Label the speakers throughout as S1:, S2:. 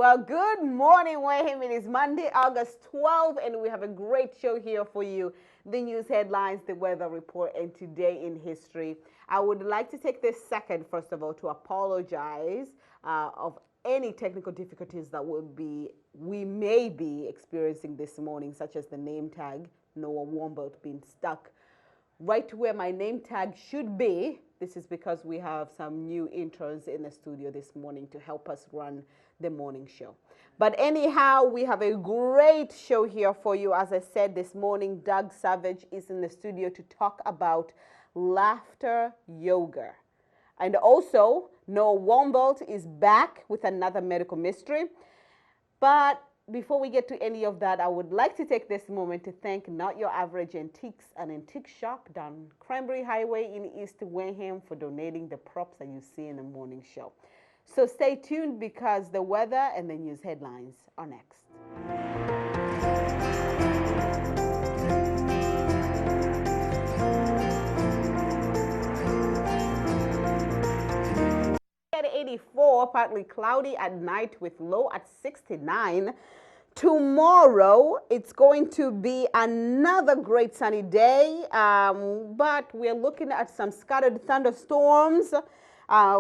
S1: Well, good morning, Wareham. It is Monday, August 12th, and we have a great show here for you. The news headlines, the weather report, and today in history. I would like to take this second, first of all, to apologize of any technical difficulties that we may be experiencing this morning, such as the name tag, Noah Wombelt, being stuck right where my name tag should be. This is because we have some new interns in the studio this morning to help us run the morning show. But anyhow, we have a great show here for you. As I said this morning, Doug Savage is in the studio to talk about laughter yoga. And also, Noah Wombelt is back with another medical mystery. But before we get to any of that, I would like to take this moment to thank Not Your Average Antiques, an antique shop down Cranberry Highway in East Wareham, for donating the props that you see in the morning show. So stay tuned because the weather and the news headlines are next. At 84, partly cloudy at night with low at 69. Tomorrow, it's going to be another great sunny day, but we're looking at some scattered thunderstorms,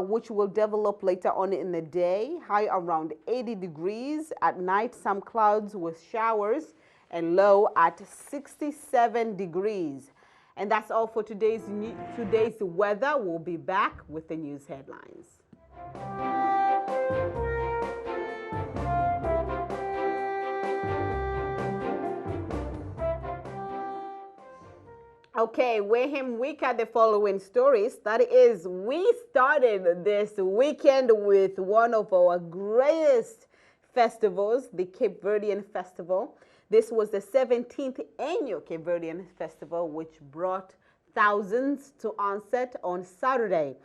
S1: which will develop later on in the day. High around 80 degrees. At night, some clouds with showers, and low at 67 degrees. And that's all for today's weather. We'll be back with the news headlines. Okay, Wareham Week had the following stories. That is, we started this weekend with one of our greatest festivals, the Cape Verdean Festival. This was the 17th annual Cape Verdean Festival, which brought thousands to onset on Saturday.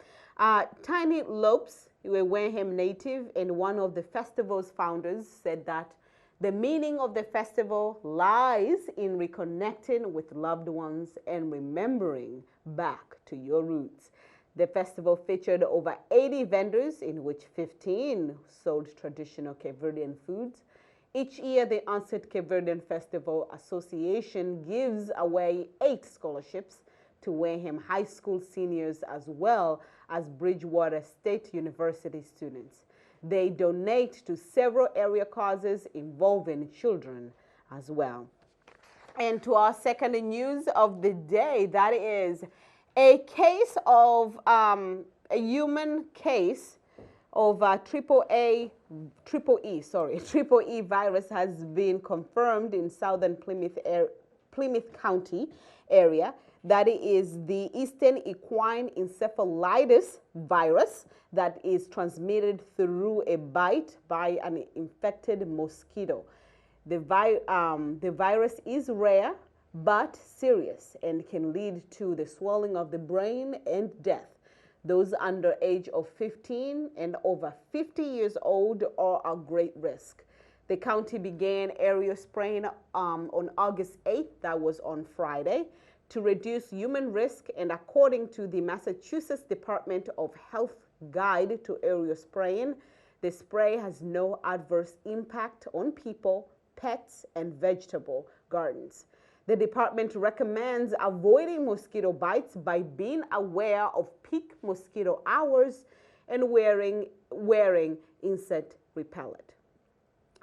S1: Tiny Lopes, a Wareham native and one of the festival's founders, said that the meaning of the festival lies in reconnecting with loved ones and remembering back to your roots. The festival featured over 80 vendors, in which 15 sold traditional Cape Verdean foods. Each year, the Onset Cape Verdean Festival Association gives away 8 scholarships to Wareham High School seniors as well as Bridgewater State University students. They donate to several area causes involving children as well. And to our second news of the day, that is a case of a human case of triple E virus has been confirmed in southern Plymouth County area. That is the Eastern Equine Encephalitis virus that is transmitted through a bite by an infected mosquito. The virus is rare but serious and can lead to the swelling of the brain and death. Those under age of 15 and over 50 years old are at great risk. The county began area spraying on August 8th, that was on Friday, to reduce human risk, and according to the Massachusetts Department of Health guide to area spraying, the spray has no adverse impact on people, pets, and vegetable gardens. The department recommends avoiding mosquito bites by being aware of peak mosquito hours and wearing insect repellent.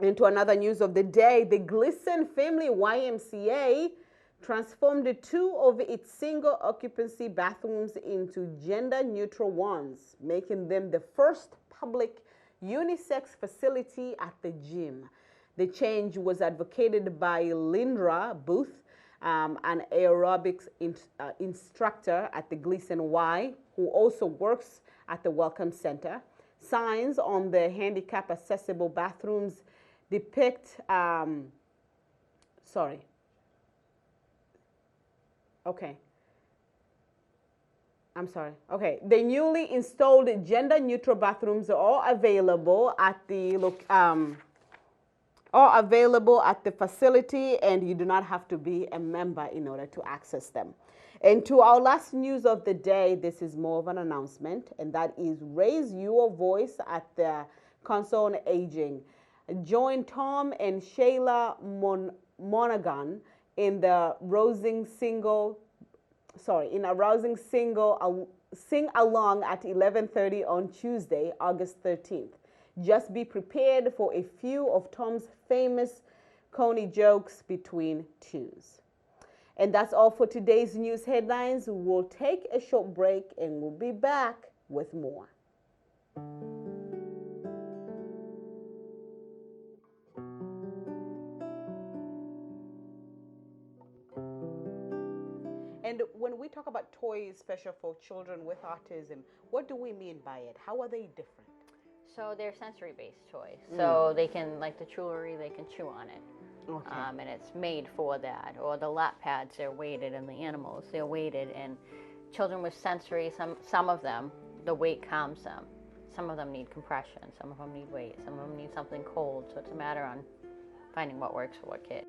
S1: And to another news of the day, the Gleason Family YMCA transformed 2 of its single occupancy bathrooms into gender-neutral ones, making them the first public unisex facility at the gym. The change was advocated by Lindra Booth, an aerobics instructor at the Gleason Y, who also works at the Welcome Center. Signs on the handicap-accessible bathrooms depict, the newly installed gender-neutral bathrooms are available at the facility, and you do not have to be a member in order to access them. And to our last news of the day, this is more of an announcement, and that is raise your voice at the Council on Aging. Join Tom and Shayla Monaghan in the rousing single, in a rousing single sing along at 11:30 on Tuesday, August 13th. Just be prepared for a few of Tom's famous Coney jokes between twos. And that's all for today's news headlines. We'll take a short break and we'll be back with more. And when we talk about toys special for children with autism, what do we mean by it? How are they different?
S2: So they're sensory-based toys. So they can, like the jewelry, they can chew on it.
S1: Okay.
S2: And it's made for that. Or the lap pads, they're weighted, and the animals, they're weighted. And children with sensory, some of them, the weight calms them. Some of them need compression. Some of them need weight. Some of them need something cold. So it's a matter on finding what works for what kid.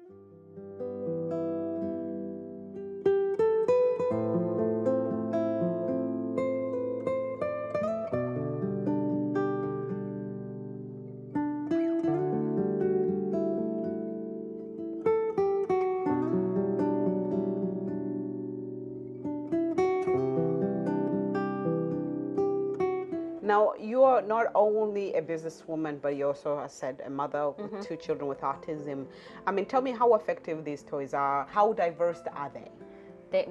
S1: Now, you are not only a businesswoman, but you also, as I said, a mother with two children with autism. I mean, tell me how effective these toys are. How diverse are they?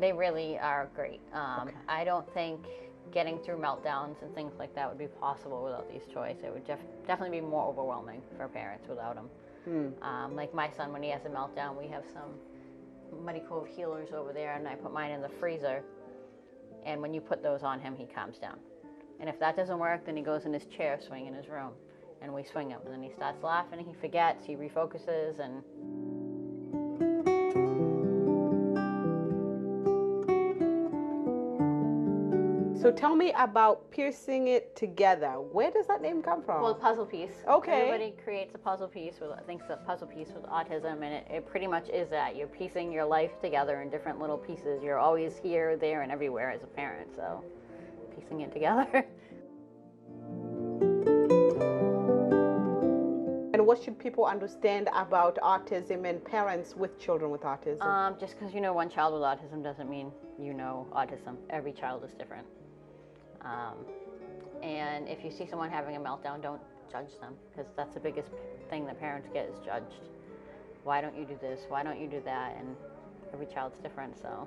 S2: They really are great.
S1: Okay.
S2: I don't think getting through meltdowns and things like that would be possible without these toys. It would definitely be more overwhelming for parents without them. Like my son, when he has a meltdown, we have some Muddy Cove healers over there, and I put mine in the freezer. And when you put those on him, he calms down. And if that doesn't work, then he goes in his chair, swing in his room, and we swing him. And then he starts laughing, he forgets, he refocuses, and...
S1: So tell me about piercing it together. Where does that name come from?
S2: Well, a puzzle piece.
S1: Okay.
S2: Everybody creates a puzzle piece thinks a puzzle piece with autism, and it pretty much is that. You're piecing your life together in different little pieces. You're always here, there, and everywhere as a parent, so piecing it together.
S1: And what should people understand about autism and parents with children with autism?
S2: Just because you know one child with autism doesn't mean you know autism. Every child is different. And if you see someone having a meltdown, don't judge them, because that's the biggest thing that parents get is judged. Why don't you do this? Why don't you do that? And every child's different, so.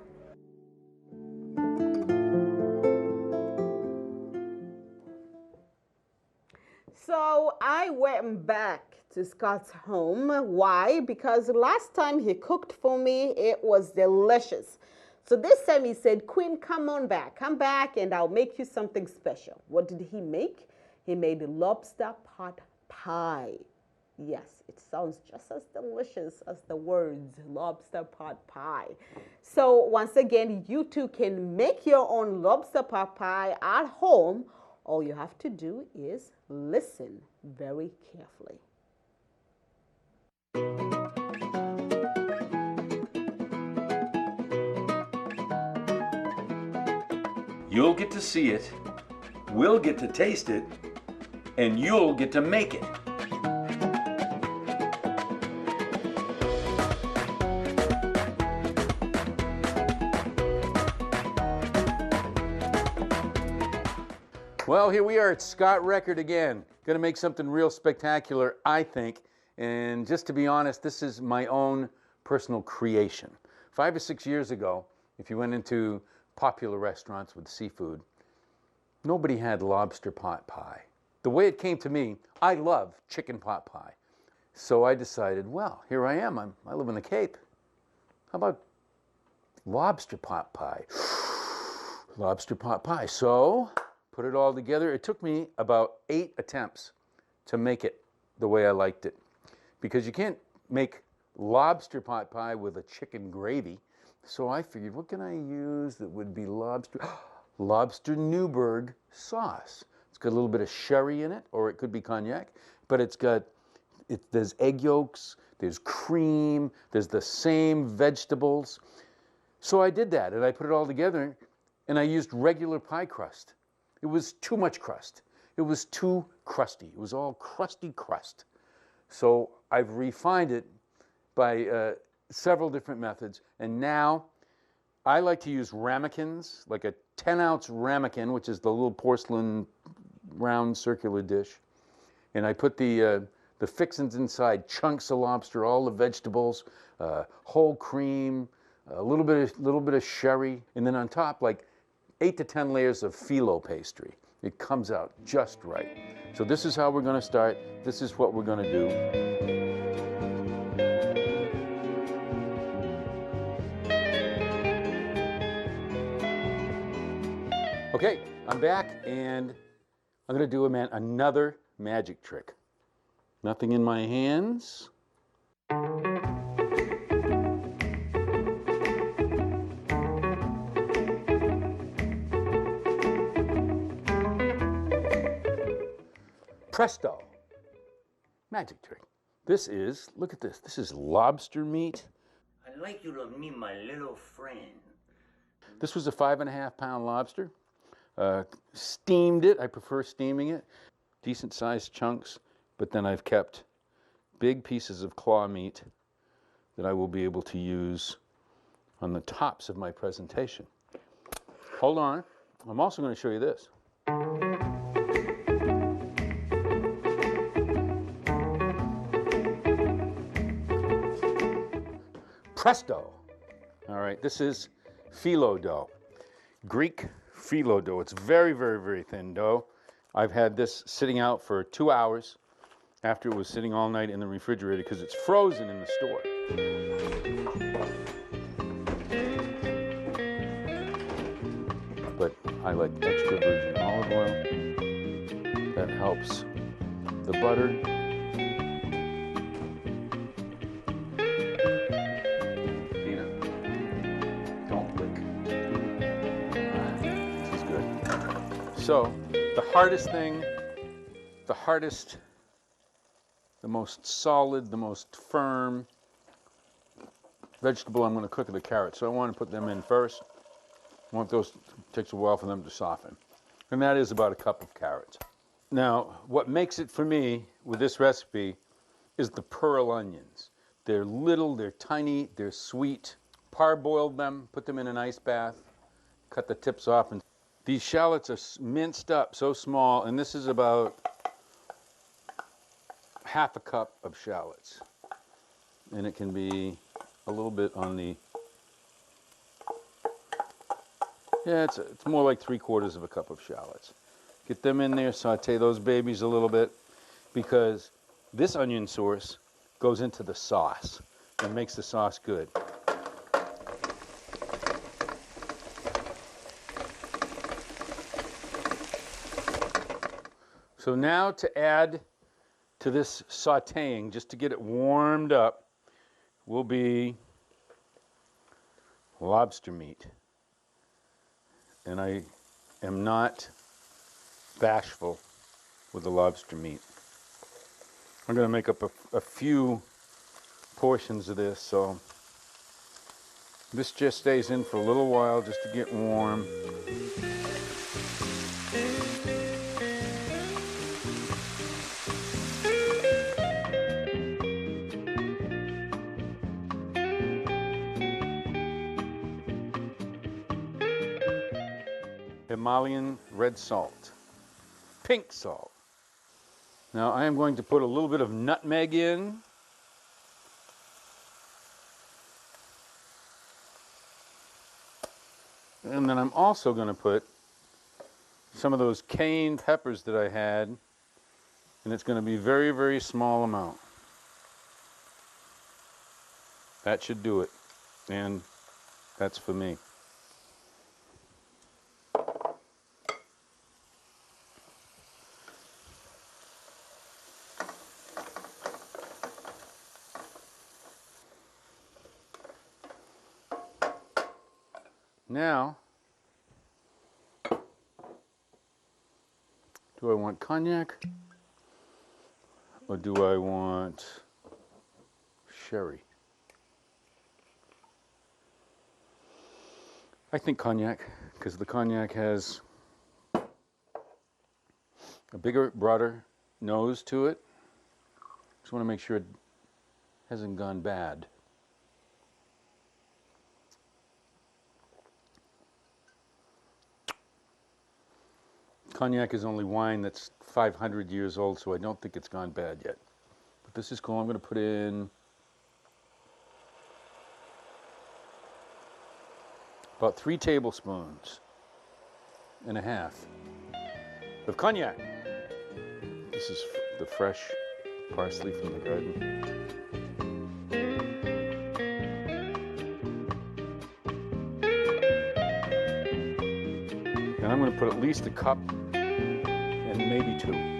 S1: So I went back to Scott's home. Why? Because last time he cooked for me, it was delicious. So this time he said, Queen, come back and I'll make you something special. What did he make? He made lobster pot pie. Yes, it sounds just as delicious as the words lobster pot pie. So once again, you too can make your own lobster pot pie at home. All you have to do is listen very carefully.
S3: You'll get to see it, we'll get to taste it, and you'll get to make it.
S4: Well, here we are at Scott Record again. Going to make something real spectacular, I think. And just to be honest, this is my own personal creation. 5 or 6 years ago, if you went into popular restaurants with seafood, nobody had lobster pot pie. The way it came to me, I love chicken pot pie. So I decided, well, here I am. I live in the Cape. How about lobster pot pie? Lobster pot pie. So put it all together. It took me about 8 attempts to make it the way I liked it, because you can't make lobster pot pie with a chicken gravy. So I figured, what can I use that would be lobster Newburg sauce? It's got a little bit of sherry in it, or it could be cognac, but there's egg yolks, there's cream, there's the same vegetables. So I did that, and I put it all together, and I used regular pie crust. It was too much crust. It was too crusty. It was all crusty crust. So I've refined it by several different methods. And now I like to use ramekins, like a 10-ounce ramekin, which is the little porcelain round circular dish. And I put the fixins inside, chunks of lobster, all the vegetables, whole cream, a little bit of sherry, and then on top, like 8 to 10 layers of phyllo pastry. It comes out just right. So this is how we're going to start. This is what we're going to do. Okay, I'm back, and I'm going to do another magic trick. Nothing in my hands. Presto! Magic trick. This is, look at this. This is lobster meat.
S5: I'd like you to meet my little friend.
S4: This was a 5.5-pound lobster. Steamed it. I prefer steaming it. Decent sized chunks, but then I've kept big pieces of claw meat that I will be able to use on the tops of my presentation. Hold on. I'm also going to show you this. Presto! All right, this is phyllo dough. Greek phyllo dough. It's very, very, very thin dough. I've had this sitting out for 2 hours after it was sitting all night in the refrigerator because it's frozen in the store. But I like extra virgin olive oil. That helps the butter. So the hardest thing, the most solid, the most firm vegetable I'm going to cook are the carrots. So I want to put them in first. I want those, it takes a while for them to soften. And that is about a cup of carrots. Now, what makes it for me with this recipe is the pearl onions. They're little, they're tiny, they're sweet. Parboiled them, put them in an ice bath, cut the tips off, and these shallots are minced up so small, and this is about half a cup of shallots. And it can be a little bit on the, yeah, it's more like 3/4 of a cup of shallots. Get them in there, saute those babies a little bit, because this onion sauce goes into the sauce and makes the sauce good. So now to add to this sauteing, just to get it warmed up, will be lobster meat. And I am not bashful with the lobster meat. I'm going to make up a few portions of this, so this just stays in for a little while just to get warm. Himalayan red salt, pink salt. Now I am going to put a little bit of nutmeg in. And then I'm also going to put some of those cayenne peppers that I had, and it's going to be very, very small amount. That should do it, and that's for me. Now, do I want cognac or do I want sherry? I think cognac, because the cognac has a bigger, broader nose to it. Just want to make sure it hasn't gone bad. Cognac is only wine that's 500 years old, so I don't think it's gone bad yet. But this is cool. I'm going to put in about 3 tablespoons and a half of cognac. This is the fresh parsley from the garden. And I'm going to put at least a cup and maybe 2.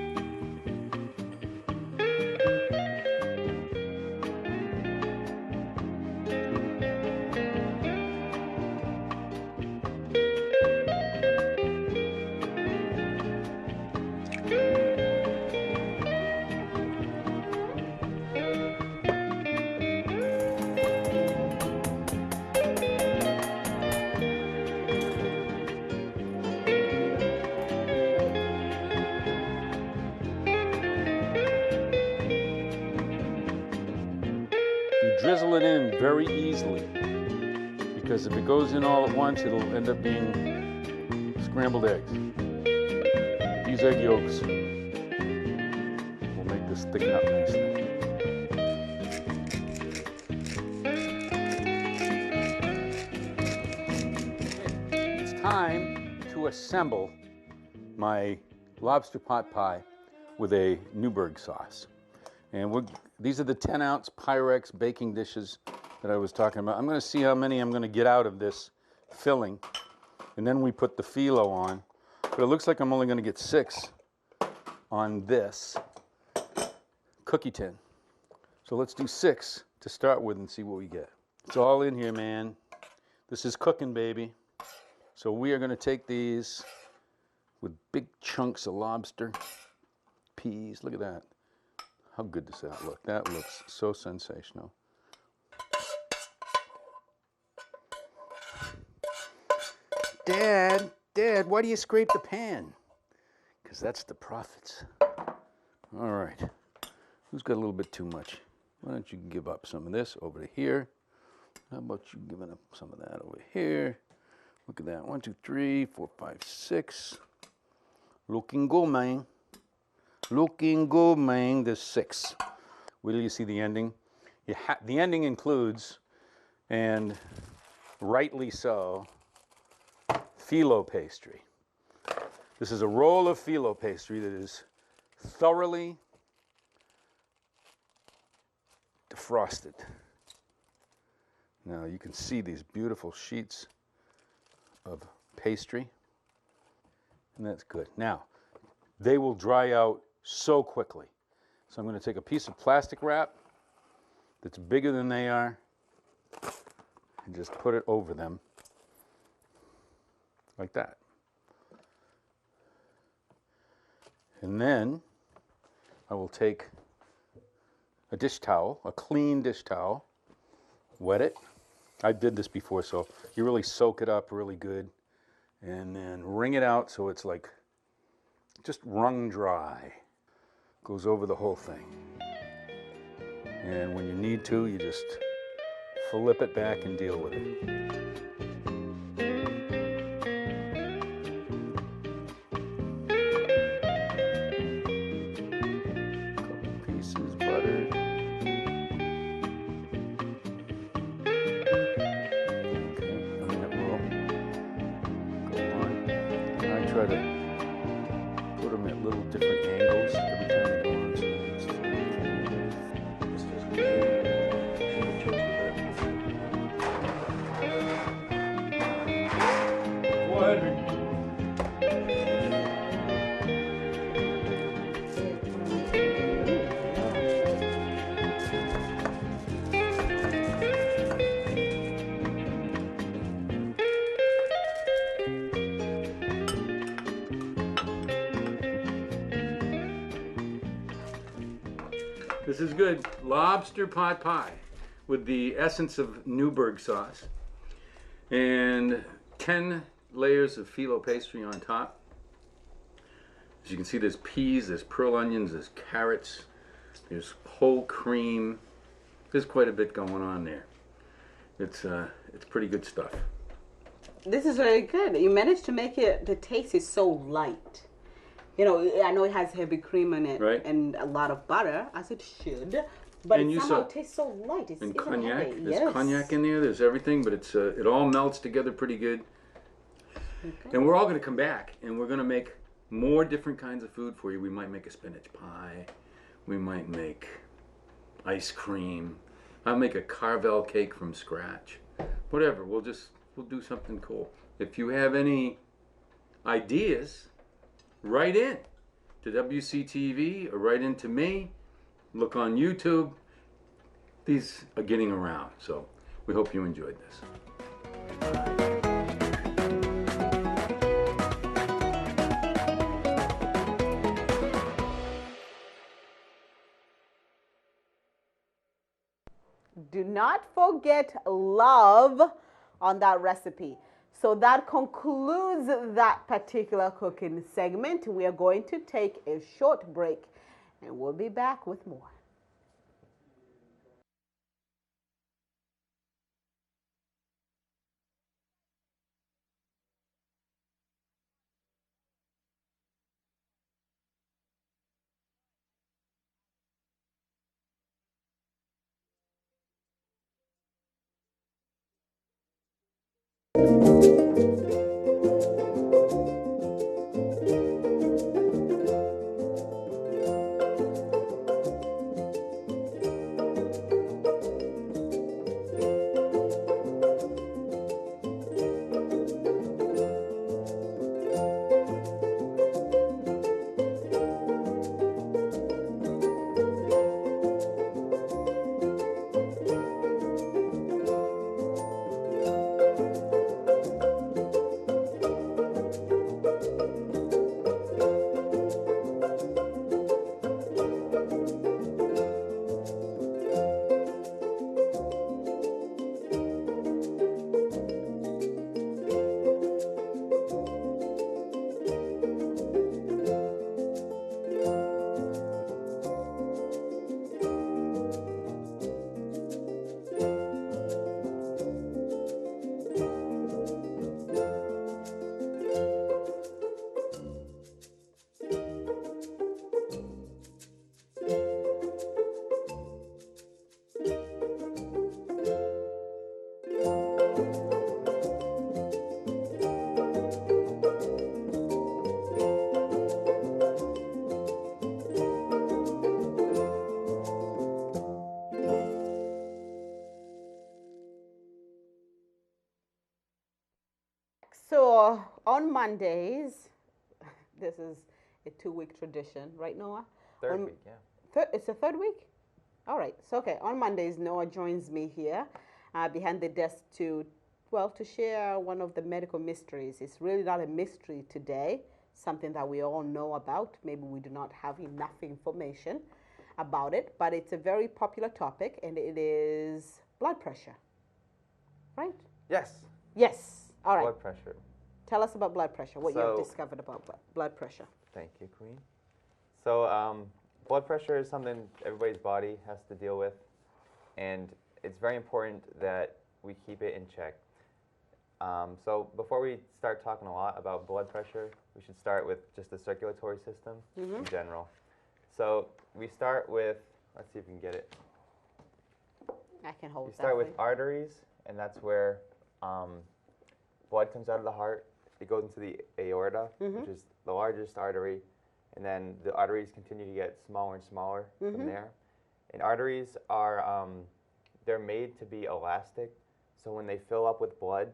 S4: Drizzle it in very easily, because if it goes in all at once, it'll end up being scrambled eggs. These egg yolks will make this thicken up nicely. It's time to assemble my lobster pot pie with a Newburgh sauce. And these are the 10-ounce Pyrex baking dishes that I was talking about. I'm going to see how many I'm going to get out of this filling. And then we put the phyllo on. But it looks like I'm only going to get 6 on this cookie tin. So let's do 6 to start with and see what we get. It's all in here, man. This is cooking, baby. So we are going to take these with big chunks of lobster, peas. Look at that. How good does that look? That looks so sensational. Dad, why do you scrape the pan? Because that's the profits. All right. Who's got a little bit too much? Why don't you give up some of this over to here? How about you giving up some of that over here? Look at that. 1, 2, 3, 4, 5, 6. Looking good, man. Looking good, man. There's 6. Wait till you see the ending. The ending includes, and rightly so, phyllo pastry. This is a roll of phyllo pastry that is thoroughly defrosted. Now you can see these beautiful sheets of pastry, and that's good. Now, they will dry out so quickly. So I'm going to take a piece of plastic wrap that's bigger than they are and just put it over them like that. And then I will take a dish towel, a clean dish towel, wet it. I did this before, so you really soak it up really good, and then wring it out so it's like just wrung dry. Goes over the whole thing. And when you need to, you just flip it back and deal with it. Couple pieces buttered. Okay, and that will go on. And I try to put them at little different angles every time they go on. So it's just good. Go ahead, Rick. This is good. Lobster pot pie with the essence of Newburgh sauce and 10 layers of phyllo pastry on top. As you can see, there's peas, there's pearl onions, there's carrots, There's whole cream. There's quite a bit going on there. It's pretty good stuff.
S1: This is very good. You managed to make it, the taste is so light. You know, I know it has heavy cream in it,
S4: Right.
S1: and a lot of butter, as it should, but
S4: And
S1: it
S4: you
S1: somehow
S4: saw-
S1: tastes so light. It's
S4: And
S1: even
S4: cognac.
S1: heavy.
S4: There's
S1: Yes.
S4: cognac in there. There's everything, but it's it all melts together pretty good.
S1: Okay.
S4: And we're all going to come back, and we're going to make more different kinds of food for you. We might make a spinach pie. We might make ice cream. I'll make a Carvel cake from scratch. Whatever. We'll do something cool. If you have any ideas, write in to WCTV or write in to me. Look on YouTube. These are getting around, so we hope you enjoyed this.
S1: Do not forget love on that recipe. So that concludes that particular cooking segment. We are going to take a short break and we'll be back with more. So on Mondays, this is a 2-week tradition, right, Noah?
S6: Third
S1: On-
S6: week, yeah.
S1: It's the third week? All right. So, okay, on Mondays, Noah joins me here behind the desk to share one of the medical mysteries. It's really not a mystery today, something that we all know about. Maybe we do not have enough information about it, but it's a very popular topic, and it is blood pressure, right?
S6: Yes.
S1: Yes. All right.
S6: Blood pressure.
S1: Tell us about blood pressure, what you have
S6: So-
S1: discovered about blood pressure.
S6: Thank you, Queen. So, blood pressure is something everybody's body has to deal with, and it's very important that we keep it in check. So before we start talking a lot about blood pressure, we should start with just the circulatory system in general. So we start with, let's see if we can get it.
S1: I can hold
S6: We
S1: that.
S6: start with
S1: please.
S6: arteries, and that's where blood comes out of the heart. It goes into the aorta, which is the largest artery, and then the arteries continue to get smaller and smaller from there. And arteries are, they're made to be elastic, so when they fill up with blood,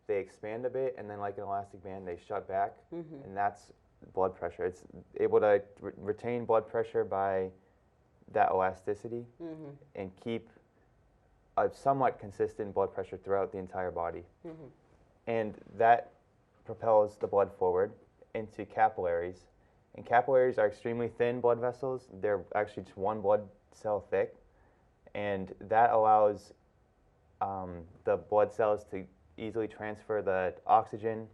S6: they expand a bit, and then like an elastic band, they shut back, and that's blood pressure. It's able to retain blood pressure by that elasticity and keep a somewhat consistent blood pressure throughout the entire body. And that propels the blood forward into capillaries. And capillaries are extremely thin blood vessels. They're actually just one blood cell thick. And that allows the blood cells to easily transfer the oxygen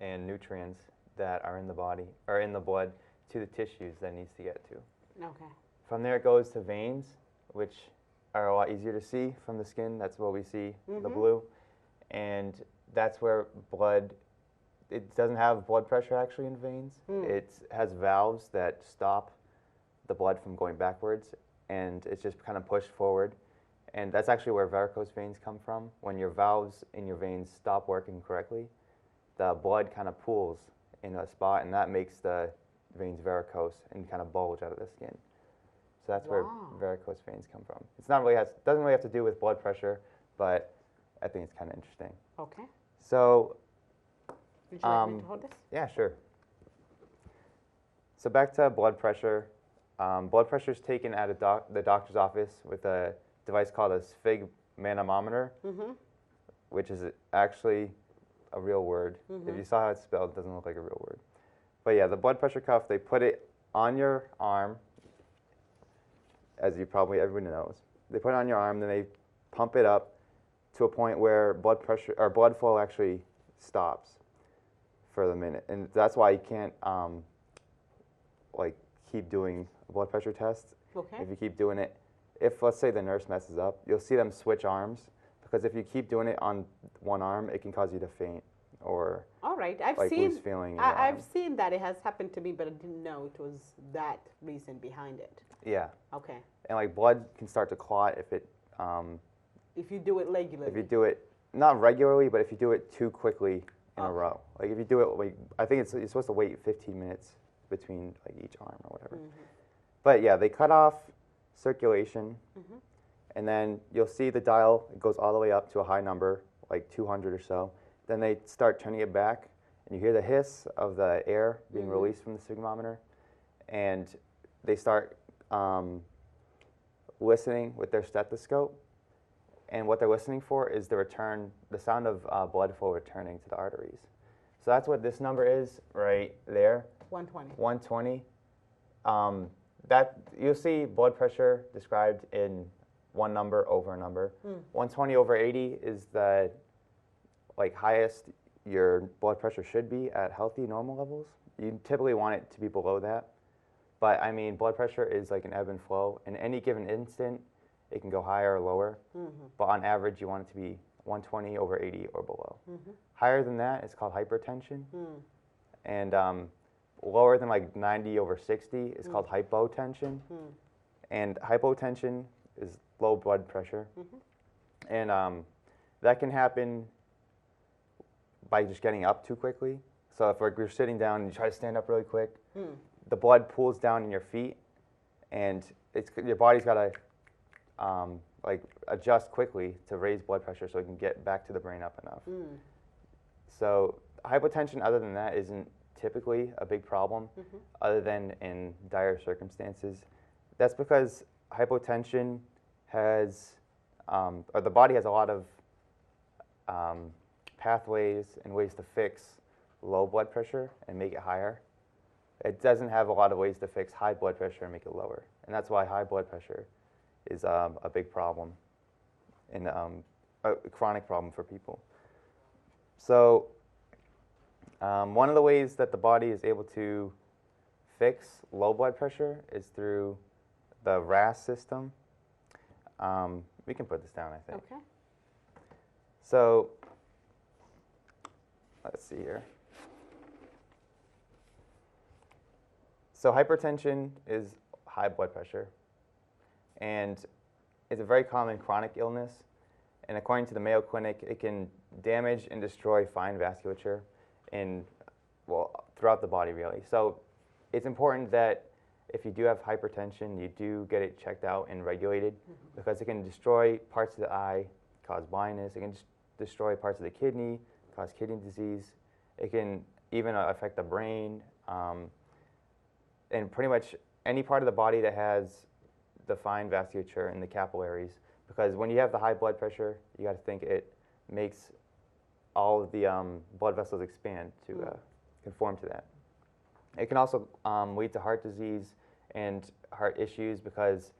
S6: and nutrients that are in the body, or in the blood, to the tissues that it needs to get to.
S1: Okay.
S6: From there it goes to veins, which are a lot easier to see from the skin. That's what we see, the blue. And that's where blood, it doesn't have blood pressure actually in veins. It has valves that stop the blood from going backwards, and it's just kind of pushed forward. And that's actually where varicose veins come from. When your valves in your veins stop working correctly, the blood kind of pools in a spot, and that makes the veins varicose and kind of bulge out of the skin. So that's where varicose veins come from. It's not really doesn't really have to do with blood pressure, but I think it's kind of interesting.
S1: Okay.
S6: So,
S1: Would you like me to hold this?
S6: yeah, sure. So back to blood pressure. Blood pressure is taken at the doctor's office with a device called a sphygmomanometer, which is actually a real word. If you saw how it's spelled, it doesn't look like a real word. But yeah, the blood pressure cuff, they put it on your arm, as you probably everybody knows. They put it on your arm, then they pump it up to a point where blood pressure or blood flow actually stops for the minute, and that's why you can't like keep doing a blood pressure test.
S1: Okay.
S6: If you keep doing it, if let's say the nurse messes up, you'll see them switch arms, because if you keep doing it on one arm, it can cause you to faint or
S1: All right. I've
S6: like
S1: seen
S6: lose feeling in your
S1: I've
S6: arm.
S1: seen that it has happened to me, but I didn't know it was that reason behind it.
S6: Yeah,
S1: Okay.
S6: and like blood can start to clot if it
S1: If you do it regularly.
S6: if you do it not regularly, but if you do it too quickly in a row. Like if you do it, like I think you're supposed to wait 15 minutes between like each arm or whatever. But yeah, they cut off circulation, and then you'll see the dial. It goes all the way up to a high number, like 200 or so. Then they start turning it back, and you hear the hiss of the air being released from the sphygmometer, and they start listening with their stethoscope. And what they're listening for is the sound of blood flow returning to the arteries. So that's what this number is right there,
S1: 120.
S6: 120. That you'll see blood pressure described in one number over a number. 120 over 80 is the highest your blood pressure should be at healthy normal levels. You typically want it to be below that. But I mean, blood pressure is like an ebb and flow. In any given instant, it can go higher or lower. But on average, you want it to be 120 over 80 or below. Higher than that, it's called hypertension. And lower than like 90 over 60 is called hypotension. And hypotension is low blood pressure. And that can happen by just getting up too quickly. So if you're sitting down and you try to stand up really quick, the blood pools down in your feet, and your body's got to adjust quickly to raise blood pressure so it can get back to the brain up enough. So hypotension, other than that, isn't typically a big problem, other than in dire circumstances. That's because hypotension has, or the body has a lot of pathways and ways to fix low blood pressure and make it higher. It doesn't have a lot of ways to fix high blood pressure and make it lower. And that's why high blood pressure is a big problem and a chronic problem for people. So one of the ways that the body is able to fix low blood pressure is through the RAS system. We can put this down, I think.
S1: Okay.
S6: So let's see here. So hypertension is high blood pressure, and it's a very common chronic illness. And according to the Mayo Clinic, it can damage and destroy fine vasculature throughout the body, really. So it's important that if you do have hypertension, you do get it checked out and regulated, because it can destroy parts of the eye, cause blindness. It can destroy parts of the kidney, cause kidney disease. It can even affect the brain, and pretty much any part of the body that has the fine vasculature and the capillaries. Because when you have the high blood pressure, you got to think it makes all of the blood vessels expand to conform to that. It can also lead to heart disease and heart issues, because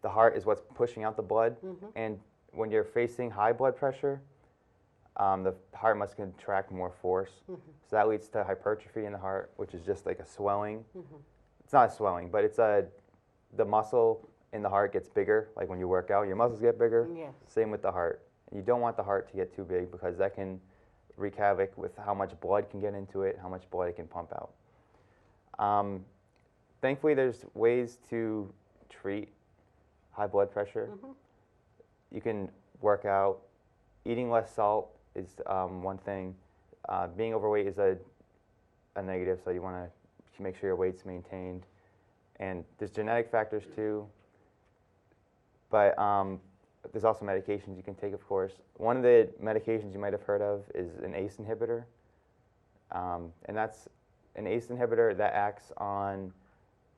S6: the heart is what's pushing out the blood. And when you're facing high blood pressure, the heart must contract more force. So that leads to hypertrophy in the heart, which is just like a swelling. It's not a swelling, but it's a the muscle in the heart gets bigger. Like when you work out, your muscles get bigger.
S1: Yes.
S6: Same with the heart. You don't want the heart to get too big because that can wreak havoc with how much blood can get into it, how much blood it can pump out. Thankfully, there's ways to treat high blood pressure. You can work out. Eating less salt is one thing. Being overweight is a negative, so you want to make sure your weight's maintained. And there's genetic factors too. But there's also medications you can take, of course. One of the medications you might have heard of is an ACE inhibitor. And that's an ACE inhibitor that acts on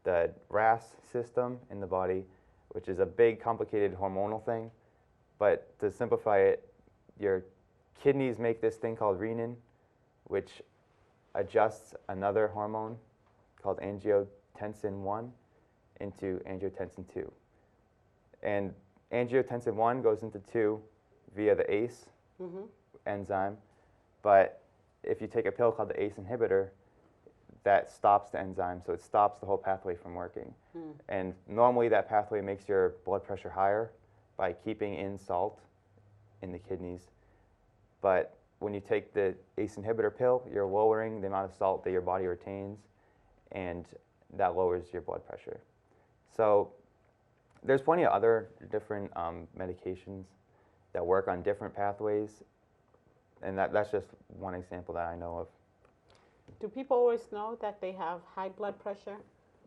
S6: the RAS system in the body, which is a big, complicated hormonal thing. But to simplify it, your kidneys make this thing called renin, which adjusts another hormone called angiotensin 1 into angiotensin 2. And angiotensin 1 goes into 2 via the ACE enzyme. But if you take a pill called the ACE inhibitor, that stops the enzyme, so it stops the whole pathway from working. And normally that pathway makes your blood pressure higher by keeping in salt in the kidneys. But when you take the ACE inhibitor pill, you're lowering the amount of salt that your body retains, and that lowers your blood pressure. So there's plenty of other different medications that work on different pathways, and that's just one example that I know of.
S1: Do people always know that they have high blood pressure?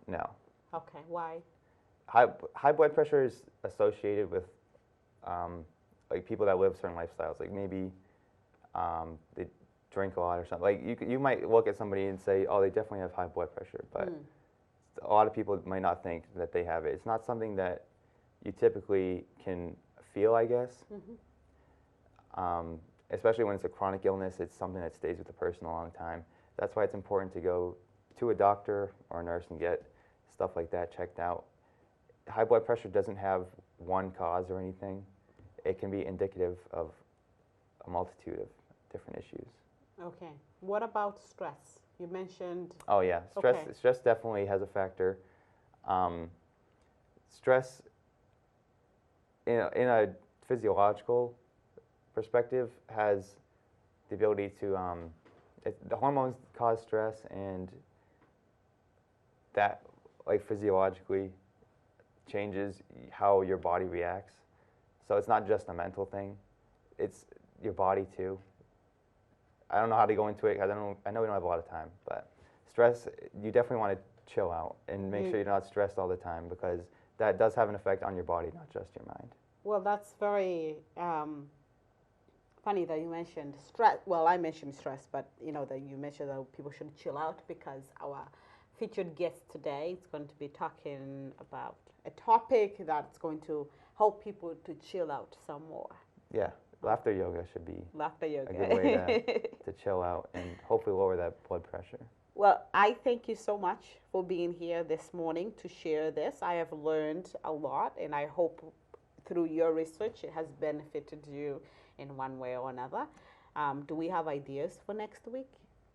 S6: No.
S1: Okay, why?
S6: High blood pressure is associated with like people that live certain lifestyles. Like maybe they drink a lot or something. Like you might look at somebody and say, oh, they definitely have high blood pressure, but a lot of people might not think that they have it. It's not something that you typically can feel, I guess. Especially when it's a chronic illness, it's something that stays with the person a long time. That's why it's important to go to a doctor or a nurse and get stuff like that checked out. High blood pressure doesn't have one cause or anything. It can be indicative of a multitude of different issues.
S1: Okay. What about stress? You mentioned...
S6: Oh yeah, stress definitely has a factor. Stress, in a physiological perspective, has the ability to... the hormones cause stress, and that, like, physiologically changes how your body reacts. So it's not just a mental thing, it's your body too. I don't know how to go into it because I know we don't have a lot of time, but stress, you definitely want to chill out and make sure you're not stressed all the time, because that does have an effect on your body, not just your mind.
S1: Well, that's very funny that you mentioned stress. Well, I mentioned stress, but you know that you mentioned that people should chill out, because our featured guest today is going to be talking about a topic that's going to help people to chill out some more.
S6: Yeah, laughter yoga should be
S1: Laughter yoga.
S6: a good way to chill out and hopefully lower that blood pressure.
S1: Well, I thank you so much for being here this morning to share this. I have learned a lot, and I hope through your research it has benefited you in one way or another. Do we have ideas for next week?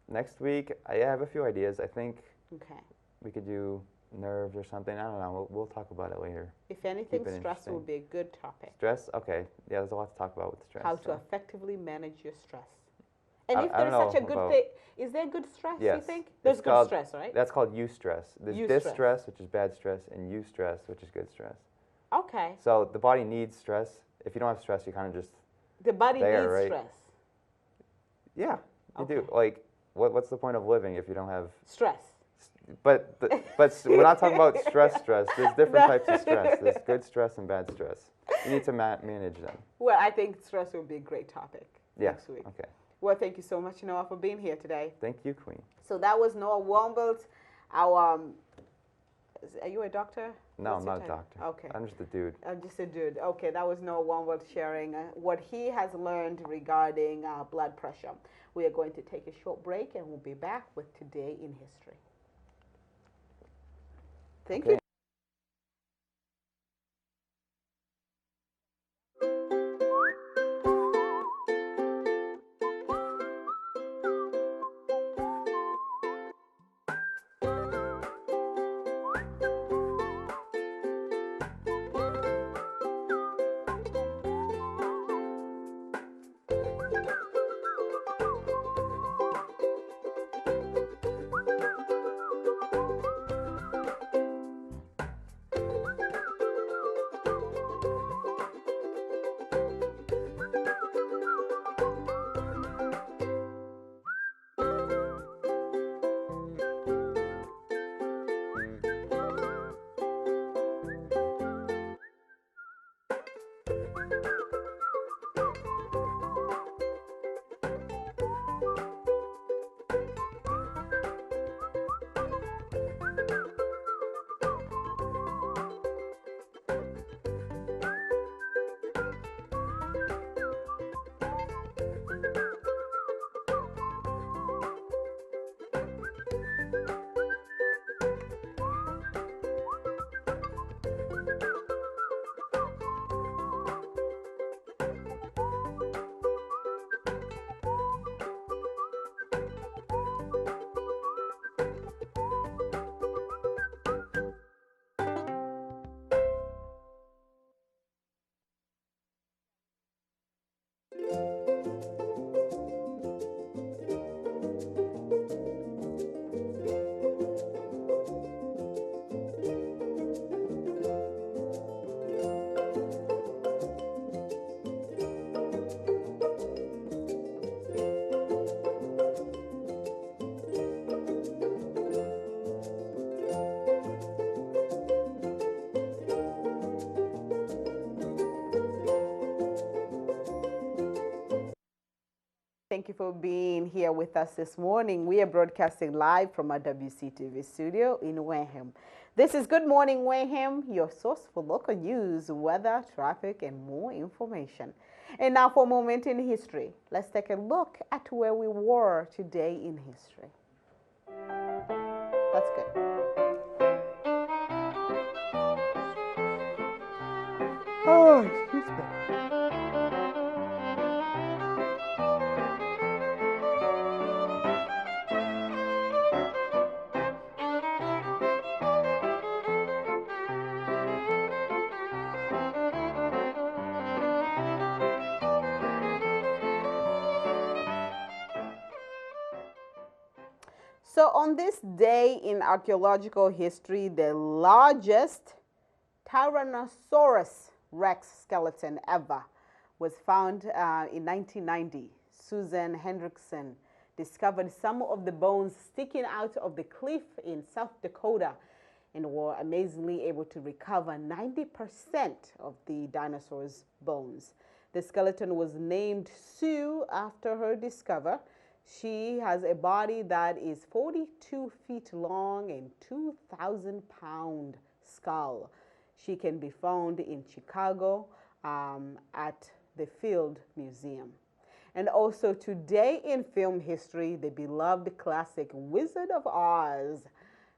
S6: Next week, I have a few ideas. I think
S1: Okay.
S6: we could do nerves or something. I don't know. We'll talk about it later.
S1: If anything,
S6: Keep it
S1: stress will
S6: interesting.
S1: be a good topic.
S6: Stress? Okay. Yeah, there's a lot to talk about with stress.
S1: How to
S6: so.
S1: effectively manage your stress. And if
S6: I don't
S1: there's such a
S6: know
S1: good
S6: about-
S1: thing, is there good stress, you
S6: Yes.
S1: think?
S6: It's
S1: There's good
S6: called-
S1: stress, right?
S6: That's called eustress. There's
S1: Eustress.
S6: distress, which is bad stress, and eustress, which is good stress.
S1: Okay.
S6: So the body needs stress. If you don't have stress, you kind of just,
S1: The body
S6: there,
S1: needs
S6: right?
S1: stress.
S6: yeah, you do.
S1: Okay.
S6: Like, what's the point of living if you don't have...
S1: Stress.
S6: But we're not talking about stress. There's different types of stress. There's good stress and bad stress. You need to manage them.
S1: Well, I think stress will be a great topic
S6: Yeah.
S1: next week.
S6: Okay.
S1: Well, thank you so much, Noah, for being here today.
S6: Thank you, Queen.
S1: So that was Noah Wombold. Our, are you a doctor?
S6: No,
S1: What's
S6: I'm
S1: your
S6: not a
S1: title?
S6: doctor.
S1: Okay.
S6: I'm just a dude.
S1: I'm just a dude. Okay, that was Noah Wombold sharing what he has learned regarding blood pressure. We are going to take a short break, and we'll be back with Today in History. Thank
S6: Okay.
S1: you. Thank you for being here with us this morning. We are broadcasting live from our WCTV studio in Wareham. This is Good Morning Wareham, your source for local news, weather, traffic, and more information. And now for a moment in history. Let's take a look at where we were today in history. That's good. Oh, excuse me. So on this day in archaeological history, the largest Tyrannosaurus Rex skeleton ever was found in 1990. Susan Hendrickson discovered some of the bones sticking out of the cliff in South Dakota and were amazingly able to recover 90% of the dinosaur's bones. The skeleton was named Sue after her discovery. She has a body that is 42 feet long and 2,000-pound skull. She can be found in Chicago at the Field Museum. And also today in film history, the beloved classic Wizard of Oz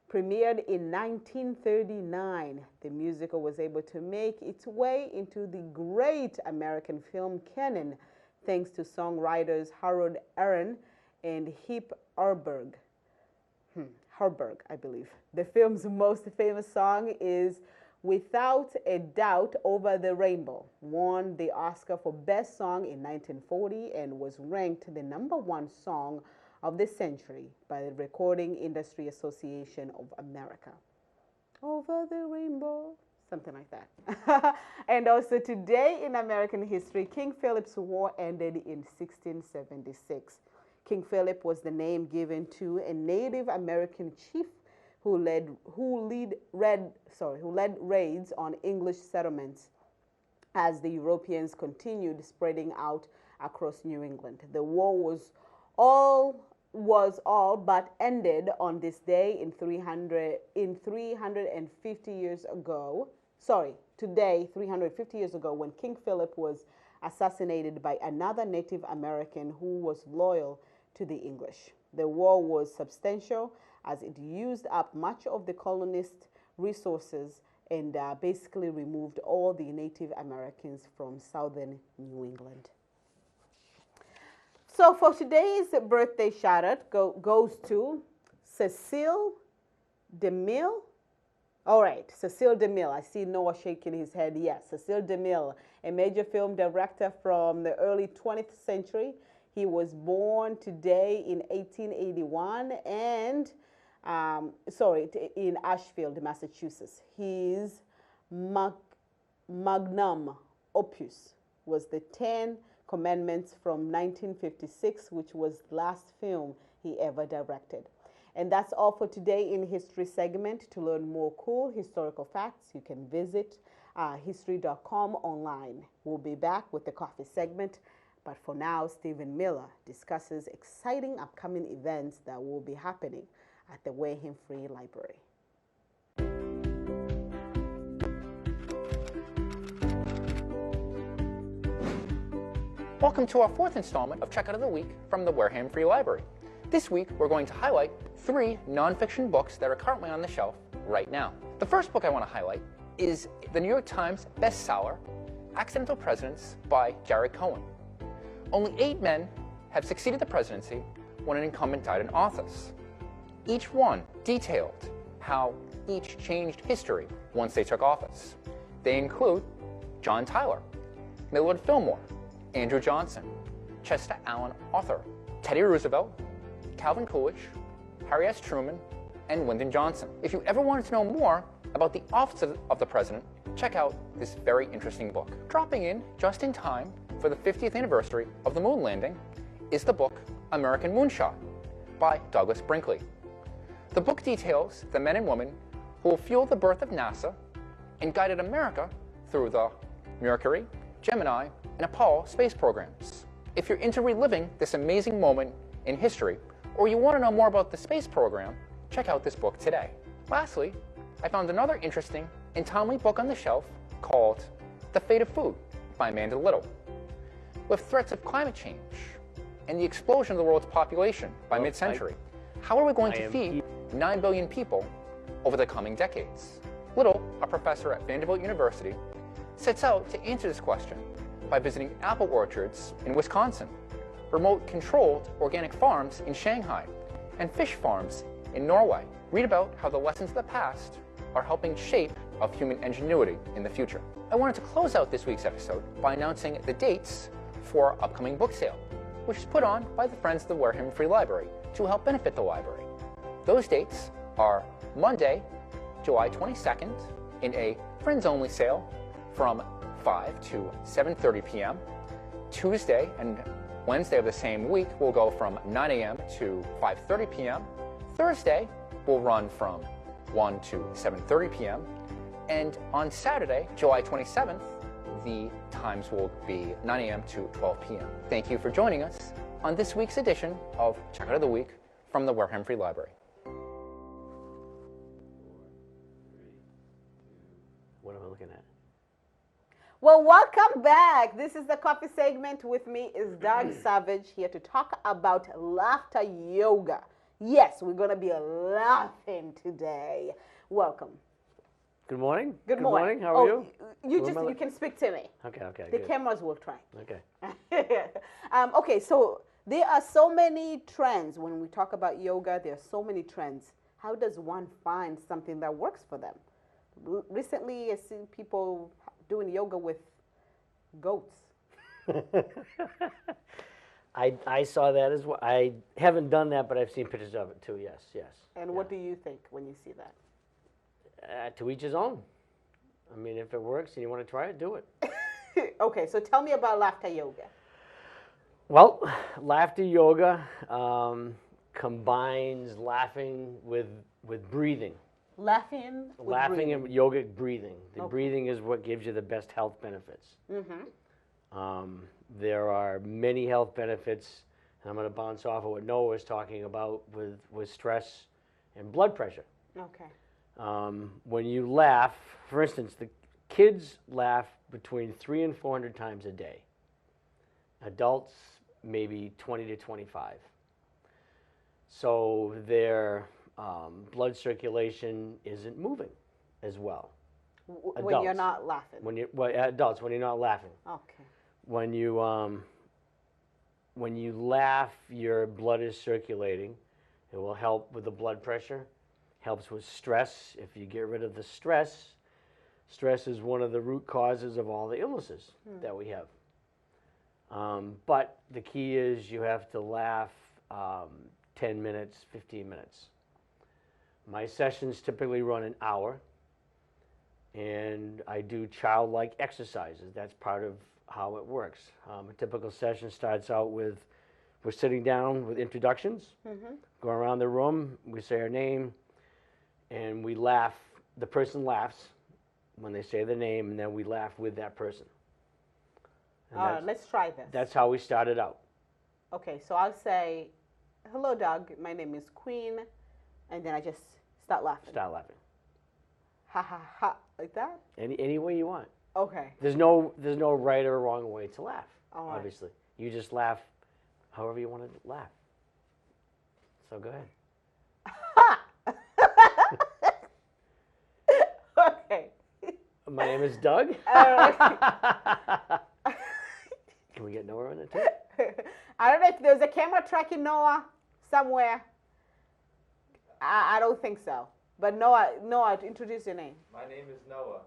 S1: premiered in 1939. The musical was able to make its way into the great American film canon thanks to songwriters Harold Arlen and Hip Harburg, I believe. The film's most famous song is Without a Doubt Over the Rainbow, won the Oscar for Best Song in 1940 and was ranked the #1 song of the century by the Recording Industry Association of America. Over the rainbow, something like that. And also today in American history, King Philip's War ended in 1676. King Philip was the name given to a Native American chief who led raids on English settlements as the Europeans continued spreading out across New England. The war was all but ended on this day in 350 years ago. Today, 350 years ago, when King Philip was assassinated by another Native American who was loyal to the English. The war was substantial as it used up much of the colonists' resources and basically removed all the Native Americans from southern New England. So for today's birthday shout-out goes to Cecil DeMille. All right, Cecil DeMille. I see Noah shaking his head. Yes, Cecil DeMille, a major film director from the early 20th century. He was born today in 1881 and, in Ashfield, Massachusetts. His magnum opus was the 10 Commandments from 1956, which was the last film he ever directed. And that's all for today in History segment. To learn more cool historical facts, you can visit history.com online. We'll be back with the coffee segment. But for now, Stephen Miller discusses exciting upcoming events that will be happening at the Wareham Free Library.
S7: Welcome to our 4th installment of Checkout of the Week from the Wareham Free Library. This week, we're going to highlight 3 nonfiction books that are currently on the shelf right now. The first book I want to highlight is the New York Times bestseller, Accidental Presidents by Jared Cohen. Only 8 men have succeeded the presidency when an incumbent died in office. Each one detailed how each changed history once they took office. They include John Tyler, Millard Fillmore, Andrew Johnson, Chester Alan Arthur, Teddy Roosevelt, Calvin Coolidge, Harry S. Truman, and Lyndon Johnson. If you ever wanted to know more about the office of the president, check out this very interesting book. Dropping in just in time for the 50th anniversary of the moon landing is the book American Moonshot by Douglas Brinkley. The book details the men and women who fueled the birth of NASA and guided America through the Mercury, Gemini, and Apollo space programs. If you're into reliving this amazing moment in history, or you want to know more about the space program, check out this book today. Lastly, I found another interesting and timely book on the shelf called The Fate of Food by Amanda Little. With threats of climate change and the explosion of the world's population by mid-century, how are we going to feed 9 billion people over the coming decades? Little, a professor at Vanderbilt University, sets out to answer this question by visiting apple orchards in Wisconsin, remote-controlled organic farms in Shanghai, and fish farms in Norway. Read about how the lessons of the past are helping shape of human ingenuity in the future. I wanted to close out this week's episode by announcing the dates for our upcoming book sale, which is put on by the Friends of the Wareham Free Library to help benefit the library. Those dates are Monday, July 22nd, in a Friends-only sale from 5 to 7:30 p.m. Tuesday and Wednesday of the same week will go from 9 a.m. to 5:30 p.m. Thursday will run from 1 to 7:30 p.m. And on Saturday, July 27th, the times will be 9 a.m. to 12 p.m. Thank you for joining us on this week's edition of Checkout of the Week from the Wareham Free Library.
S8: What am I looking at?
S1: Well, welcome back. This is the coffee segment. With me is Doug Savage here to talk about laughter yoga. Yes, we're going to be laughing today. Welcome.
S8: Good morning.
S1: Good morning.
S8: How are you?
S1: You can speak to me.
S8: Okay.
S1: The
S8: Good.
S1: cameras will try.
S8: Okay.
S1: Okay, so there are so many trends when we talk about yoga. There are so many trends. How does one find something that works for them? Recently, I've seen people doing yoga with goats.
S8: I saw that as well. I haven't done that, but I've seen pictures of it too. Yes.
S1: And what do you think when you see that?
S8: To each his own. I mean, if it works and you want to try it, do it.
S1: Okay, so tell me about laughter yoga.
S8: Well, laughter yoga combines laughing with breathing.
S1: Laughing with
S8: Laughing
S1: breathing.
S8: and yogic breathing. The
S1: Okay.
S8: breathing is what gives you the best health benefits. There are many health benefits, and I'm going to bounce off of what Noah was talking about with stress and blood pressure.
S1: Okay.
S8: When you laugh, for instance, the kids laugh between 300 and 400 times a day. Adults, maybe 20 to 25. So their blood circulation isn't moving as well.
S1: When you're not laughing.
S8: Adults, when you're not laughing.
S1: Okay.
S8: When you laugh, your blood is circulating. It will help with the blood pressure. Helps with stress. If you get rid of the stress is one of the root causes of all the illnesses that we have. But the key is you have to laugh 10 minutes, 15 minutes. My sessions typically run an hour, and I do childlike exercises. That's part of how it works. A typical session starts out with we're sitting down with introductions, go around the room, we say our name, and we laugh. The person laughs when they say the name, and then we laugh with that person. And
S1: All right, let's try this.
S8: That's how we started out.
S1: Okay, so I'll say, hello, Doug. My name is Queen. And then I just start laughing.
S8: Start laughing.
S1: Ha, ha, ha. Like that?
S8: Any way you want.
S1: Okay.
S8: There's no right or wrong way to laugh,
S1: All right.
S8: obviously. You just laugh however you want to laugh. So go ahead.
S1: Okay.
S8: My name is Doug.
S1: All
S8: Can we get Noah on it too?
S1: I don't know if there's a camera tracking Noah somewhere. I don't think so. But Noah, introduce your name.
S6: My name is Noah.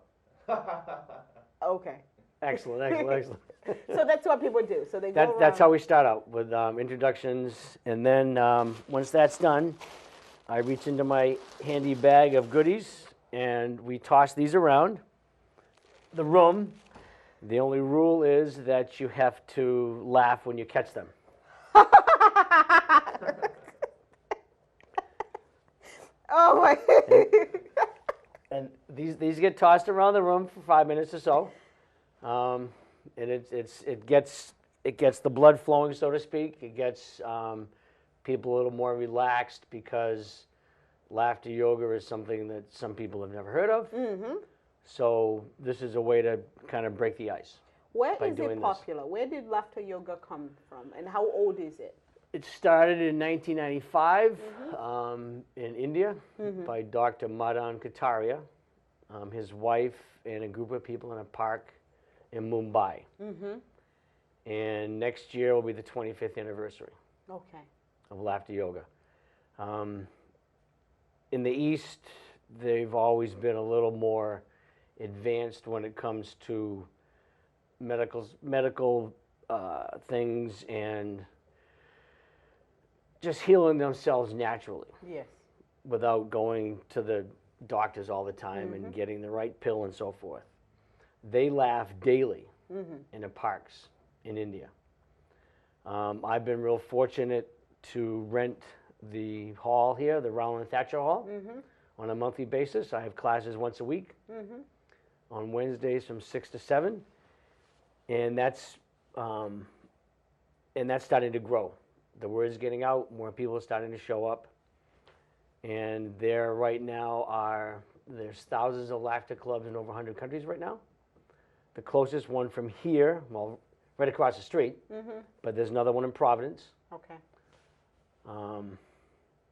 S1: Okay.
S8: Excellent.
S1: So that's what people do. So they go around.
S8: That's how we start out, with introductions. And then once that's done, I reach into my handy bag of goodies, and we toss these around the room. The only rule is that you have to laugh when you catch them.
S1: Oh my.
S8: And these get tossed around the room for 5 minutes or so, and it gets it gets the blood flowing, so to speak. It gets people a little more relaxed because laughter yoga is something that some people have never heard of. So this is a way to kind of break the ice.
S1: Where
S8: by
S1: is
S8: doing
S1: it
S8: this.
S1: popular? Where did laughter yoga come from, and how old is it?
S8: It started in 1995 in India by Dr. Madan Kataria, his wife, and a group of people in a park in Mumbai. And next year will be the 25th anniversary
S1: Okay.
S8: of laughter yoga. In the East, they've always been a little more advanced when it comes to medical things and just healing themselves naturally
S1: Yes.
S8: without going to the doctors all the time and getting the right pill and so forth. They laugh daily in the parks in India. I've been real fortunate to rent the hall here, the Rowland Thatcher Hall, on a monthly basis. I have classes once a week on Wednesdays from 6 to 7, and that's starting to grow. The word's getting out, more people are starting to show up, and there right now there's thousands of laughter clubs in over 100 countries right now. The closest one from here, well, right across the street, but there's another one in Providence.
S1: Okay.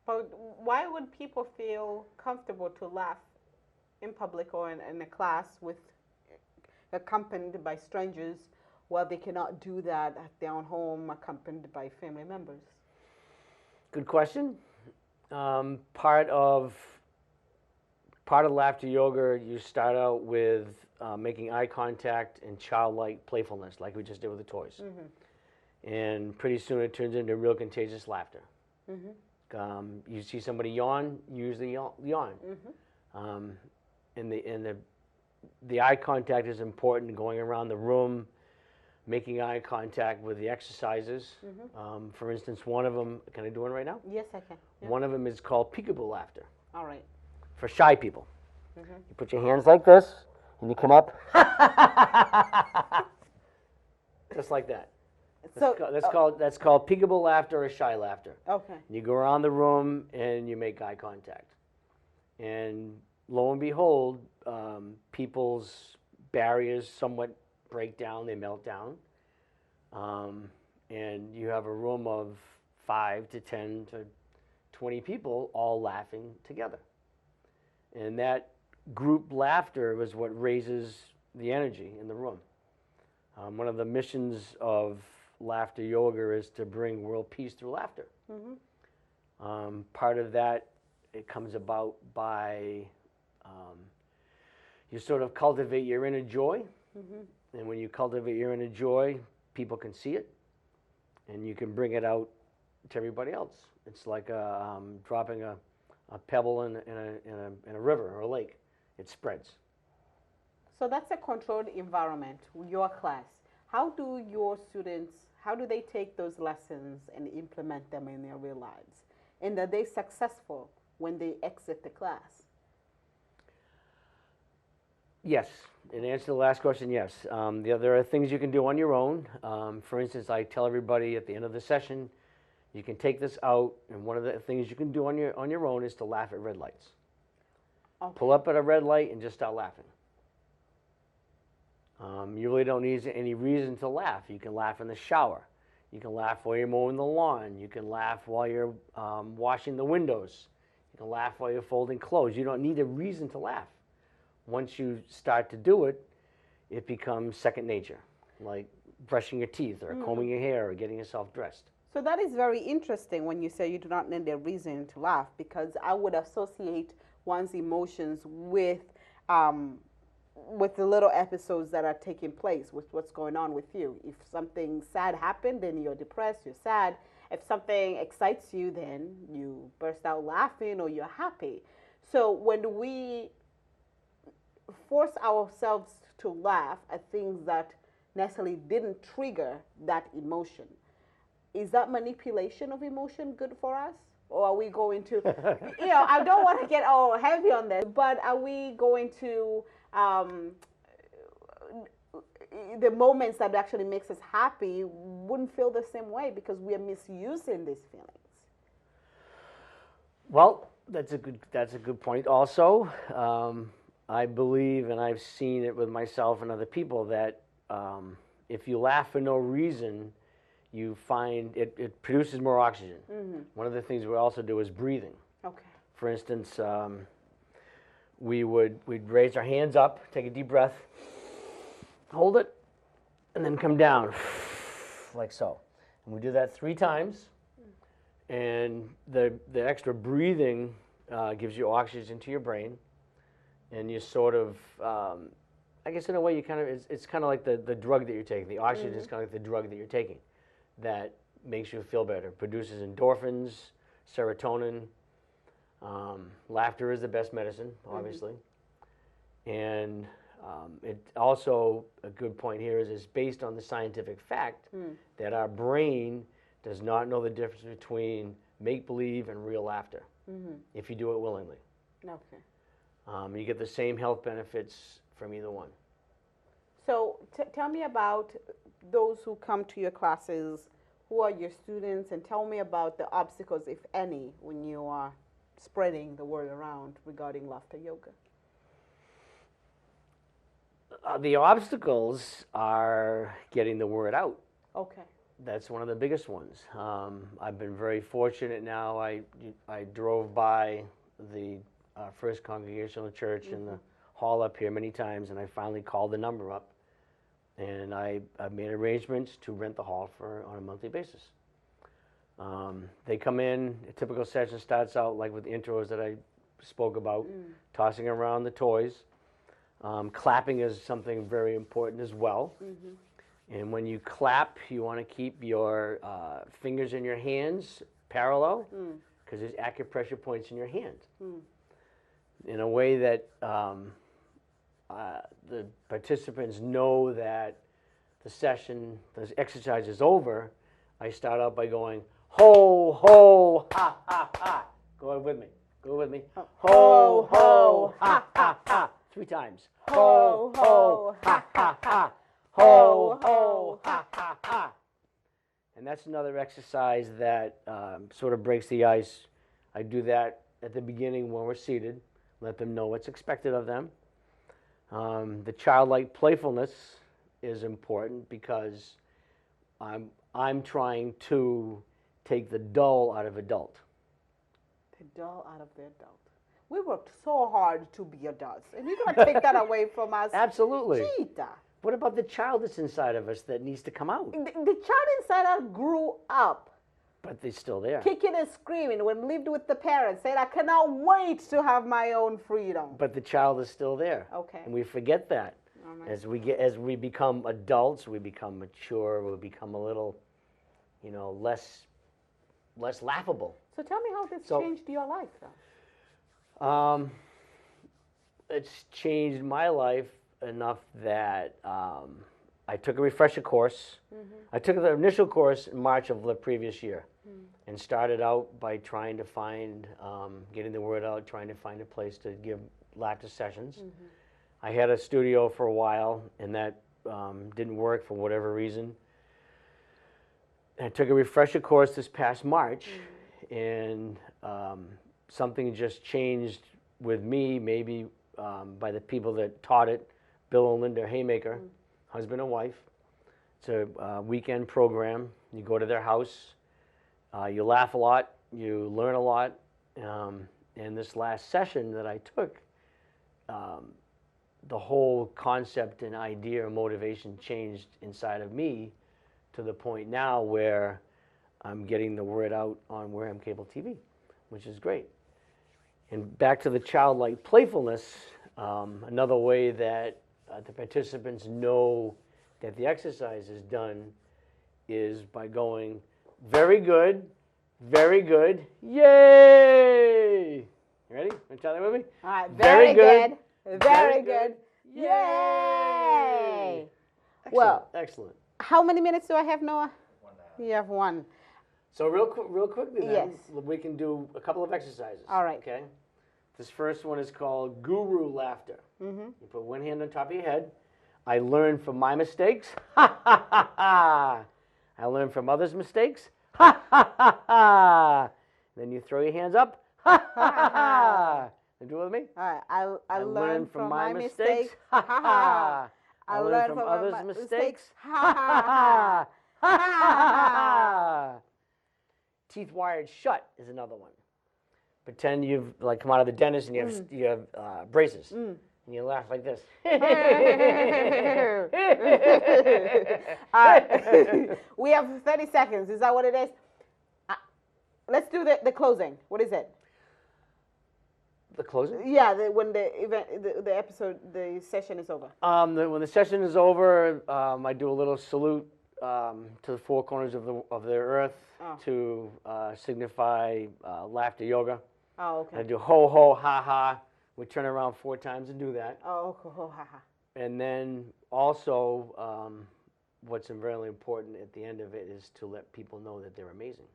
S1: But why would people feel comfortable to laugh in public or in a class with accompanied by strangers while they cannot do that at their own home accompanied by family members?
S8: Good question. Part of laughter yoga, you start out with making eye contact and childlike playfulness, like we just did with the toys. And pretty soon it turns into real contagious laughter. You see somebody yawn, you usually yawn. And the eye contact is important, going around the room, making eye contact with the exercises. For instance, one of them, can I do one right now?
S1: Yes, I can. Yeah.
S8: One of them is called peekaboo laughter.
S1: All right.
S8: For shy people. You put your hands like this, and you come up. Just like that.
S1: So
S8: That's called peekaboo laughter or shy laughter.
S1: okay.
S8: You go around the room and you make eye contact. And lo and behold, people's barriers somewhat break down, they melt down. And you have a room of 5 to 10 to 20 people all laughing together. And that group laughter is what raises the energy in the room. One of the missions of laughter yoga is to bring world peace through laughter. Part of that, it comes about by you sort of cultivate your inner joy. And when you cultivate your inner joy, people can see it, and you can bring it out to everybody else. It's like dropping a pebble in a river or a lake. It spreads.
S1: So that's a controlled environment, your class. How do your students, how do they take those lessons and implement them in their real lives? And are they successful when they exit the class?
S8: Yes. In answer to the last question, yes. There are things you can do on your own. For instance, I tell everybody at the end of the session, you can take this out, and one of the things you can do on your own is to laugh at red lights.
S1: Okay.
S8: Pull up at a red light and just start laughing. You really don't need any reason to laugh. You can laugh in the shower. You can laugh while you're mowing the lawn. You can laugh while you're washing the windows. You can laugh while you're folding clothes. You don't need a reason to laugh. Once you start to do it, it becomes second nature, like brushing your teeth or combing your hair or getting yourself dressed.
S1: So that is very interesting when you say you do not need a reason to laugh, because I would associate one's emotions with the little episodes that are taking place, with what's going on with you. If something sad happened, then you're depressed, you're sad. If something excites you, then you burst out laughing or you're happy. So when we force ourselves to laugh at things that necessarily didn't trigger that emotion, is that manipulation of emotion good for us? Or are we going to, I don't want to get all heavy on this, but are we going to, the moments that actually makes us happy wouldn't feel the same way because we are misusing these feelings.
S8: Well, that's a good point. Also, I believe, and I've seen it with myself and other people, that if you laugh for no reason, you find it produces more oxygen. One of the things we also do is breathing.
S1: Okay.
S8: For instance, we'd raise our hands up, take a deep breath, hold it, and then come down, like so. And we do that 3 times, and the extra breathing gives you oxygen to your brain, and you sort of, I guess in a way, it's kind of like the drug that you're taking. The oxygen is kind of like the drug that you're taking that makes you feel better, produces endorphins, serotonin. Laughter is the best medicine, obviously. And it also, a good point here is it's based on the scientific fact that our brain does not know the difference between make-believe and real laughter if you do it willingly.
S1: Okay.
S8: You get the same health benefits from either one.
S1: So tell me about those who come to your classes, who are your students, and tell me about the obstacles, if any, when you are spreading the word around regarding laughter yoga.
S8: The obstacles are getting the word out.
S1: Okay.
S8: That's one of the biggest ones. I've been very fortunate now. I drove by the First Congregational Church in the hall up here many times, and I finally called the number up, and I've made arrangements to rent the hall on a monthly basis. They come in, a typical session starts out like with the intros that I spoke about, tossing around the toys. Clapping is something very important as well. And when you clap, you want to keep your fingers in your hands parallel, because there's acupressure points in your hand. In a way that the participants know that the exercise is over, I start out by going, ho, ho, ha, ha, ha. Go with me. Go with me. Ho, ho, ha, ha, ha. 3 times. Ho, ho, ha, ha, ha. Ho, ho, ha, ha, ha. And that's another exercise that sort of breaks the ice. I do that at the beginning when we're seated, let them know what's expected of them. The childlike playfulness is important because I'm trying to take the dull out of adult.
S1: The dull out of the adult. We worked so hard to be adults, and you're going to take that away from us.
S8: Absolutely.
S1: Cheetah.
S8: What about the child that's inside of us that needs to come out?
S1: The child inside us grew up.
S8: But they're still there.
S1: Kicking and screaming when lived with the parents, saying, I cannot wait to have my own freedom.
S8: But the child is still there.
S1: Okay.
S8: And we forget that. As we become adults, we become mature, we become a little, less laughable.
S1: So tell me how this changed your life, though.
S8: It's changed my life enough that I took a refresher course. I took the initial course in March of the previous year and started out by trying to find, getting the word out, trying to find a place to give laughter sessions. I had a studio for a while, and that didn't work for whatever reason. I took a refresher course this past March, and something just changed with me, maybe by the people that taught it, Bill and Linda Haymaker, husband and wife. It's a weekend program. You go to their house, you laugh a lot, you learn a lot. And this last session that I took, the whole concept and idea and motivation changed inside of me to the point now where I'm getting the word out on Wareham Cable TV, which is great. And back to the childlike playfulness, another way that the participants know that the exercise is done is by going, very good, yay! You ready? Want to try that with me?
S1: All right, very good, very good, yay!
S8: Excellent,
S1: Well,
S8: excellent.
S1: How many minutes do I have, Noah? 1.5. You have 1.
S8: So real quickly then,
S1: Yes.
S8: we can do a couple of exercises.
S1: All right.
S8: Okay. This first one is called Guru Laughter. You put one hand on top of your head. I learn from my mistakes. Ha ha ha ha. I learn from others' mistakes. Ha ha ha ha. Then you throw your hands up. Ha ha ha ha. And do it with me.
S1: All right. I
S8: learn from my mistakes.
S1: Ha ha ha.
S8: I learn from others'
S1: my
S8: mistakes.
S1: Ha ha ha.
S8: Ha ha ha. Teeth wired shut is another one. Pretend you've like come out of the dentist and you have braces. And you laugh like this.
S1: We have 30 seconds. Is that what it is? Let's do the closing. What is it?
S8: The closing?
S1: Yeah, when the event, the episode, the session is over.
S8: When the session is over, I do a little salute to the four corners of the earth to signify laughter yoga.
S1: Oh, okay.
S8: I do ho ho ha ha. We turn around 4 times and do that.
S1: Oh, ho ho ha ha.
S8: And then also, what's really important at the end of it is to let people know that they're amazing.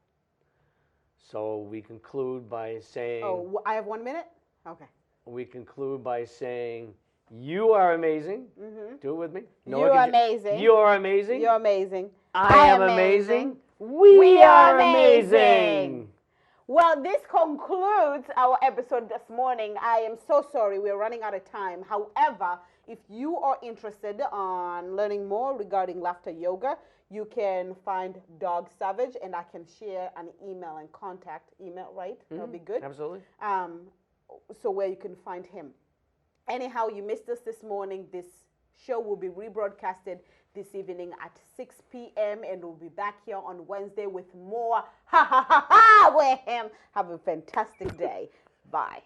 S8: So we conclude by saying.
S1: Oh, I have 1 minute? Okay.
S8: We conclude by saying, you are amazing. Do it with me.
S1: You're amazing.
S8: You're amazing.
S1: You're amazing.
S8: I am amazing. We are amazing.
S1: Well, this concludes our episode this morning. I am so sorry we're running out of time. However, if you are interested on learning more regarding laughter yoga, you can find Dog Savage, and I can share an email and contact email, right? That'll be good.
S8: Absolutely.
S1: So where you can find him. Anyhow, you missed us this morning. This show will be rebroadcasted this evening at 6 p.m. and we'll be back here on Wednesday with more ha ha ha ha Wareham. Have a fantastic day. Bye.